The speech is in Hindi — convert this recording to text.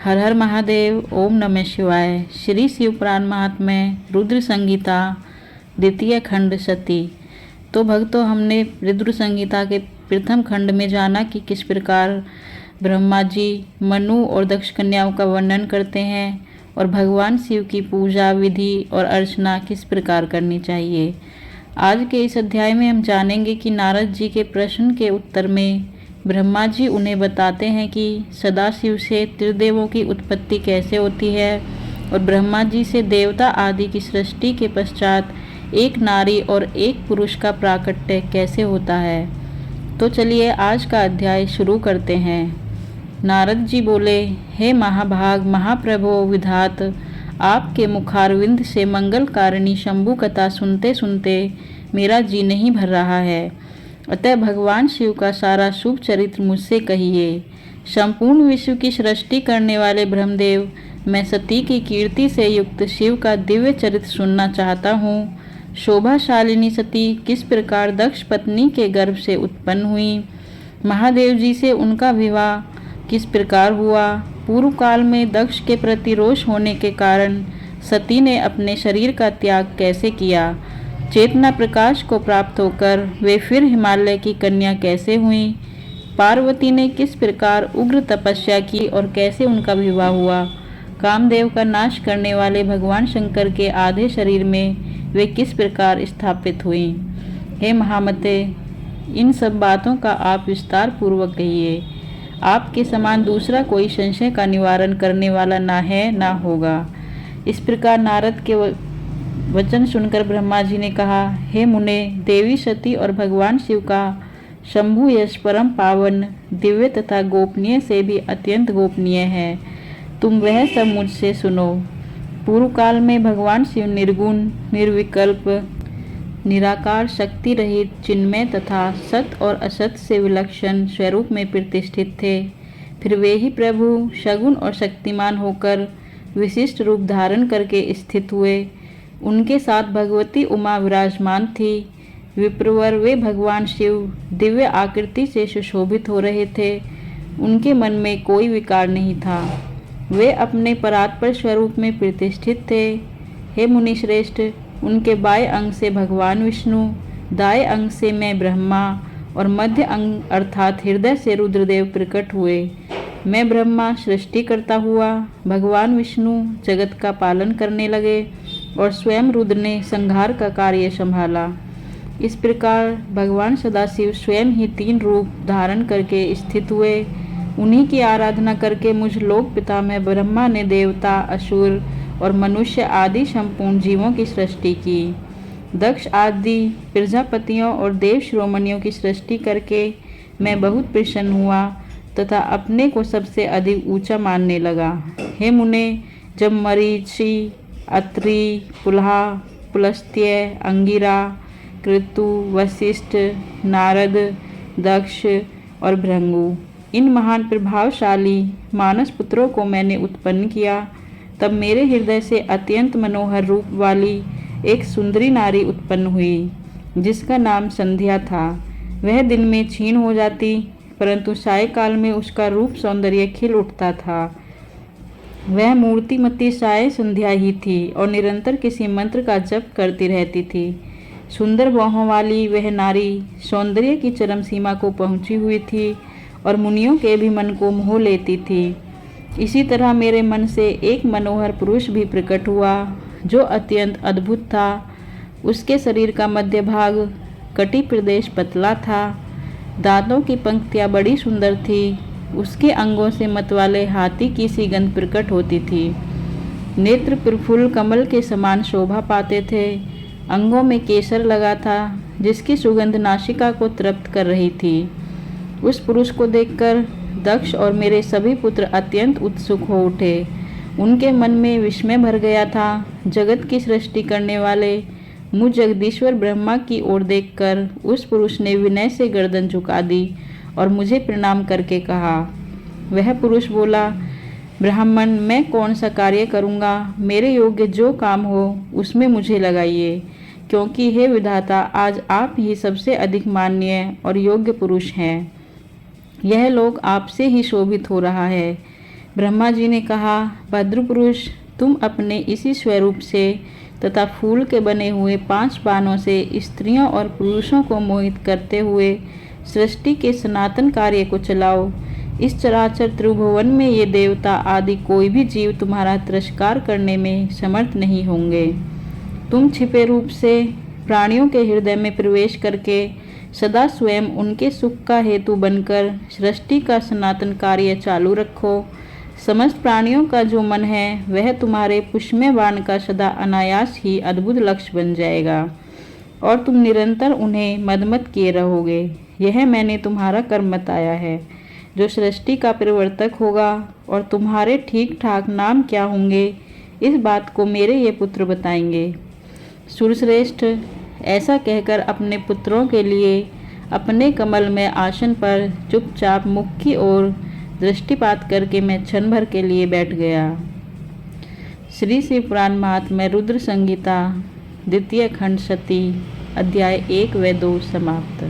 हर हर महादेव। ओम नमः शिवाय। श्री शिव पुराण महात्म्य रुद्र संगीता द्वितीय खंड सती। तो भक्तों, हमने रुद्र संगीता के प्रथम खंड में जाना कि किस प्रकार ब्रह्मा जी मनु और दक्ष कन्याओं का वर्णन करते हैं और भगवान शिव की पूजा विधि और अर्चना किस प्रकार करनी चाहिए। आज के इस अध्याय में हम जानेंगे कि नारद जी के प्रश्न के उत्तर में ब्रह्मा जी उन्हें बताते हैं कि सदाशिव से त्रिदेवों की उत्पत्ति कैसे होती है और ब्रह्मा जी से देवता आदि की सृष्टि के पश्चात एक नारी और एक पुरुष का प्राकट्य कैसे होता है। तो चलिए आज का अध्याय शुरू करते हैं। नारद जी बोले, हे महाभाग महाप्रभो विधात, आपके मुखारविंद से मंगलकारिणी शंभु कथा सुनते सुनते मेरा जी नहीं भर रहा है। अतः भगवान शिव का सारा शुभ चरित्र मुझसे कहिए। संपूर्ण विश्व की सृष्टि करने वाले ब्रह्मदेव, मैं सती की कीर्ति से युक्त शिव का दिव्य चरित्र सुनना चाहता हूँ। शोभाशालिनी सती किस प्रकार दक्ष पत्नी के गर्भ से उत्पन्न हुई, महादेव जी से उनका विवाह किस प्रकार हुआ, पूर्व काल में दक्ष के प्रति रोष होने के कारण सती ने अपने शरीर का त्याग कैसे किया, चेतना प्रकाश को प्राप्त होकर वे फिर हिमालय की कन्या कैसे हुई, पार्वती ने किस प्रकार उग्र तपस्या की और कैसे उनका विवाह हुआ, कामदेव का नाश करने वाले भगवान शंकर के आधे शरीर में वे किस प्रकार स्थापित हुई। हे महामते, इन सब बातों का आप विस्तार पूर्वक कहिए। आपके समान दूसरा कोई संशय का निवारण करने वाला ना है ना होगा। इस प्रकार नारद के वचन सुनकर ब्रह्मा जी ने कहा, हे मुने, देवी सती और भगवान शिव का शंभु यश परम पावन, दिव्य तथा गोपनीय से भी अत्यंत गोपनीय है। तुम वह सब मुझसे सुनो। पूर्व काल में भगवान शिव निर्गुण, निर्विकल्प, निराकार, शक्ति रहित, चिन्मय तथा सत और असत से विलक्षण स्वरूप में प्रतिष्ठित थे। फिर वे ही प्रभु सगुण और शक्तिमान होकर विशिष्ट रूप धारण करके स्थित हुए। उनके साथ भगवती उमा विराजमान थी। विप्रवर वे भगवान शिव दिव्य आकृति से सुशोभित हो रहे थे। उनके मन में कोई विकार नहीं था। वे अपने परात्पर स्वरूप में प्रतिष्ठित थे। हे मुनिश्रेष्ठ, उनके बाएं अंग से भगवान विष्णु, दाएं अंग से मैं ब्रह्मा और मध्य अंग अर्थात हृदय से रुद्रदेव प्रकट हुए। मैं ब्रह्मा सृष्टि करता हुआ, भगवान विष्णु जगत का पालन करने लगे और स्वयं रुद्र ने संहार का कार्य संभाला। इस प्रकार भगवान सदाशिव स्वयं ही 3 रूप धारण करके स्थित हुए। उन्हीं की आराधना करके मुझ लोक पिता में ब्रह्मा ने देवता, असुर और मनुष्य आदि संपूर्ण जीवों की सृष्टि की। दक्ष आदि प्रजापतियों और देव शिरोमणियों की सृष्टि करके मैं बहुत प्रसन्न हुआ तथा अपने को सबसे अधिक ऊंचा मानने लगा। हे मुने, जब मरीचि, अत्रि, पुलहा, पुलस्त्य, अंगिरा, कृतु, वशिष्ठ, नारद, दक्ष और भृंगु, इन महान प्रभावशाली मानस पुत्रों को मैंने उत्पन्न किया, तब मेरे हृदय से अत्यंत मनोहर रूप वाली एक सुंदरी नारी उत्पन्न हुई, जिसका नाम संध्या था। वह दिन में क्षीण हो जाती, परंतु सायकाल में उसका रूप सौंदर्य खिल उठता था। वह मूर्तिमती साय संध्या ही थी और निरंतर किसी मंत्र का जप करती रहती थी। सुंदर बाहों वाली वह नारी सौंदर्य की चरम सीमा को पहुंची हुई थी और मुनियों के भी मन को मोह लेती थी। इसी तरह मेरे मन से एक मनोहर पुरुष भी प्रकट हुआ, जो अत्यंत अद्भुत था। उसके शरीर का मध्य भाग कटी प्रदेश पतला था, दांतों की पंक्तियां बड़ी सुंदर थी। उसके अंगों से मतवाले हाथी की सी गंध प्रकट होती थी। नेत्र प्रफुल्ल कमल के समान शोभा पाते थे। अंगों में केसर लगा था, जिसकी सुगंध नासिका को तृप्त कर रही थी। उस पुरुष को देखकर दक्ष और मेरे सभी पुत्र अत्यंत उत्सुक हो उठे। उनके मन में विस्मय भर गया था। जगत की सृष्टि करने वाले मुझ जगदीश्वर ब्रह्मा की ओर देखकर उस पुरुष ने विनय से गर्दन झुका दी और मुझे प्रणाम करके कहा। वह पुरुष बोला, ब्राह्मण, मैं कौन सा कार्य करूँगा? मेरे योग्य जो काम हो उसमें मुझे लगाइए, क्योंकि हे विधाता, आज आप ही सबसे अधिक माननीय और योग्य पुरुष हैं। यह लोक आपसे ही शोभित हो रहा है। ब्रह्मा जी ने कहा, भद्र पुरुष, तुम अपने इसी स्वरूप से तथा फूल के बने हुए 5 बाणों से स्त्रियों और पुरुषों को मोहित करते हुए सृष्टि के सनातन कार्य को चलाओ। इस चराचर त्रिभुवन में ये देवता आदि कोई भी जीव तुम्हारा तिरस्कार करने में समर्थ नहीं होंगे। तुम छिपे रूप से प्राणियों के हृदय में प्रवेश करके सदा स्वयं उनके सुख का हेतु बनकर सृष्टि का सनातन कार्य चालू रखो। समस्त प्राणियों का जो मन है वह तुम्हारे पुष्पमय बाण का सदा अनायास ही अद्भुत लक्ष्य बन जाएगा और तुम निरंतर उन्हें मदमत किए रहोगे। यह मैंने तुम्हारा कर्म बताया है, जो सृष्टि का परिवर्तक होगा। और तुम्हारे ठीक ठाक नाम क्या होंगे, इस बात को मेरे ये पुत्र बताएंगे। सूर्यश्रेष्ठ, ऐसा कहकर अपने पुत्रों के लिए अपने कमल में आसन पर चुपचाप मुख की ओर दृष्टिपात करके मैं क्षण भर के लिए बैठ गया। श्री शिव पुराण महात्म्य रुद्र संहिता द्वितीय खंड सती अध्याय 1 व 2 समाप्त।